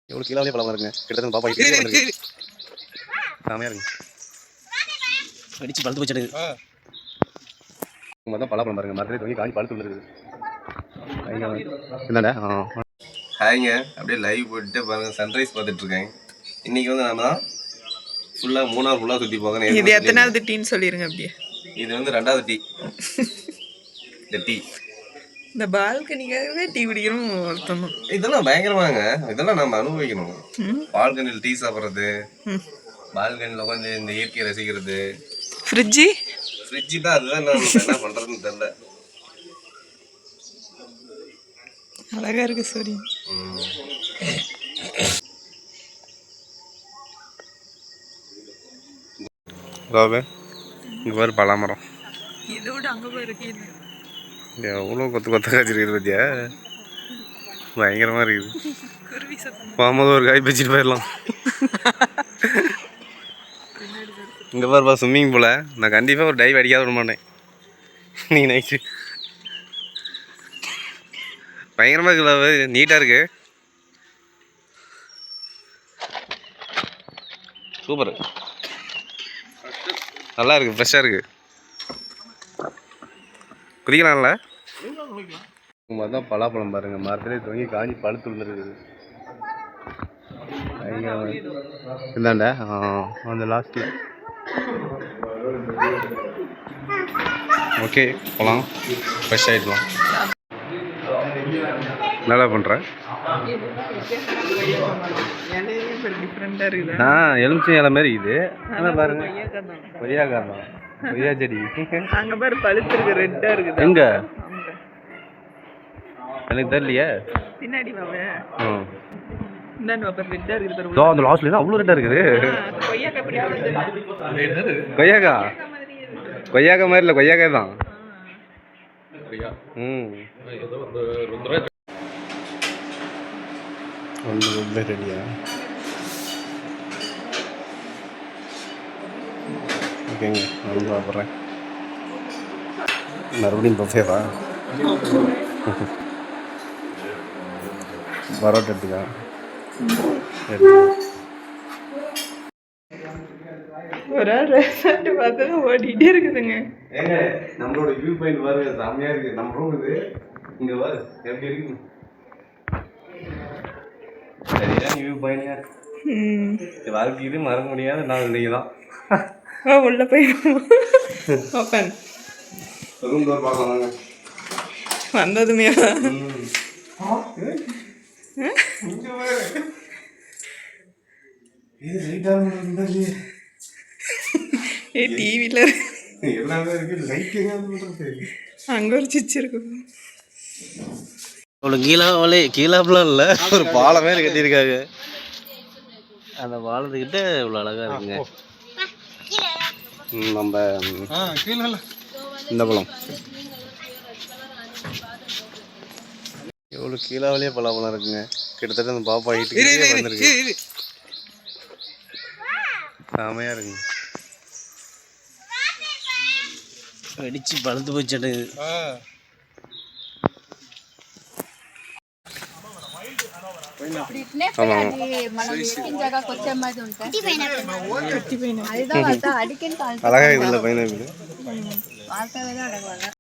எவ்வளோ கீழே பழமாக இருக்குங்க. கிட்டத்தட்ட பாப்பா இருக்கு சாமையாக இருக்குங்க. வெடிச்சு பழுத்து வச்சிடுது. உங்க தான் பழப்பழம் பாருங்க. மரத்துலேயே தொங்கி காஞ்சி பழுத்து வந்துருக்குது. என்னடா ஹாய்ங்க, அப்படியே லைவ் போட்டுட்டு பாருங்க. சன்ரைஸ் பார்த்துட்டு இருக்கேன். இன்னைக்கு வந்து நான் தான் ஃபுல்லாக 3 நாள் ஃபுல்லாக சுற்றி போகிறேன். இது எத்தனாவது டீன்னு சொல்லிடுங்க. அப்படியே இது வந்து 2வது டீ. இந்த டீ இந்த பால்கனிக்காகவே டீ குடிக்கணும் அர்த்தம். இதெல்லாம் பயங்கரமாங்க. இதெல்லாம் நம்ம அனுபவிக்கணும். பால்கனியில் டீ சாப்பிட்றது, பால்கனியில் உட்காந்து இந்த இயற்கையை ரசிக்கிறது. ஃப்ரிட்ஜு தான். அதுதான் நான் என்ன பண்ணுறதுன்னு தெரியல. அழகா இருக்கு சரி. இங்கே பாரு பலாமரம். இதோட அங்கே போய் இருக்கு. எவ்வளோ கொத்து கொத்த காய்ச்சிருக்குது பத்தியா. பயங்கரமாக இருக்குது. போகும்போது ஒரு காய் வச்சுட்டு போயிடலாம். இங்கே பாருப்பா ஸ்விம்மிங் பூல. நான் கண்டிப்பாக ஒரு டைவ் அடிக்காத விட மாட்டேன். நீ நைட்டு பயங்கரமாக இருக்குல்ல, நீட்டாக இருக்கு. சூப்பர், நல்லா இருக்கு, ஃப்ரெஷ்ஷாக இருக்கு. குதிக்கலாம்ல. தான் பலாப்பழம் பாருங்க. மரத்துலேயே தொங்கி காஞ்சி பழுத்து வந்துருக்குது. இந்தாண்ட அந்த லாஸ்ட்ல. ஓகே போகலாம், ஃப்ரெஷ் ஆகிடலாம். நல்லா பண்ணுறேன். எலுமிச்சை இலை மாதிரி இது. ஆனால் பாருங்க கொய்யாக்காய் தான். கொய்யா செடி அங்கே பாரு பழுத்து இருக்கு, ரெட்டாக இருக்குது. எங்க எனக்கு தெரியலையே. பின்னாடி வாங்க. ரெட்டாக இருக்குது. அந்த லாஸ்ட்ல அவ்வளோ ரெட்டாக இருக்குது. கொய்யாக்காய் மாதிரி இல்லை, கொய்யாக்காய் தான். ஒன்று ரெடியா? ஓகேங்க, நான் சாப்பிட்றேன். மறுபடியும் பஃபேவா? பரோட்டா எடுத்துக்கா. ஒரு ஆள் ரெசார்ட் பார்த்தா ஓடிட்டே இருக்குதுங்க. நம்மளோட வியூ பாயிண்ட் பாருங்க, செம்மையா இருக்கு. நம்ம ரூம் இது. இங்க பாரு எப்படி இருக்கு. சரியான வியூ பாயிண்ட்யா. வாழ்க்கையிலும் மறக்க முடியாத நாள் இன்னைக்கு தான். உள்ள போய் ஓப்பன் ரூம் டோர் பார்க்கலாங்க. வந்ததுமே டிவில அங்க ஒரு சிச்சு இருக்கு. அவ்வளோ கீழாப்பெல்லாம் இல்லை, ஒரு பாலம் மாதிரி கட்டியிருக்காங்க. அந்த பாலத்துக்கிட்ட இவ்வளோ அழகா இருக்குங்க. நம்ம இந்த பழம் எவ்வளோ கீழாவிலே பலாப்பழம் இருக்குங்க. கிட்டத்தட்ட அந்த பாப்பா ஹீட்டுக்கு வந்துருக்கு. செமையாக இருக்குங்க. வெடிச்சு பழுத்து போச்சு. அழகா இருக்குல்ல பைனாப்பிள்.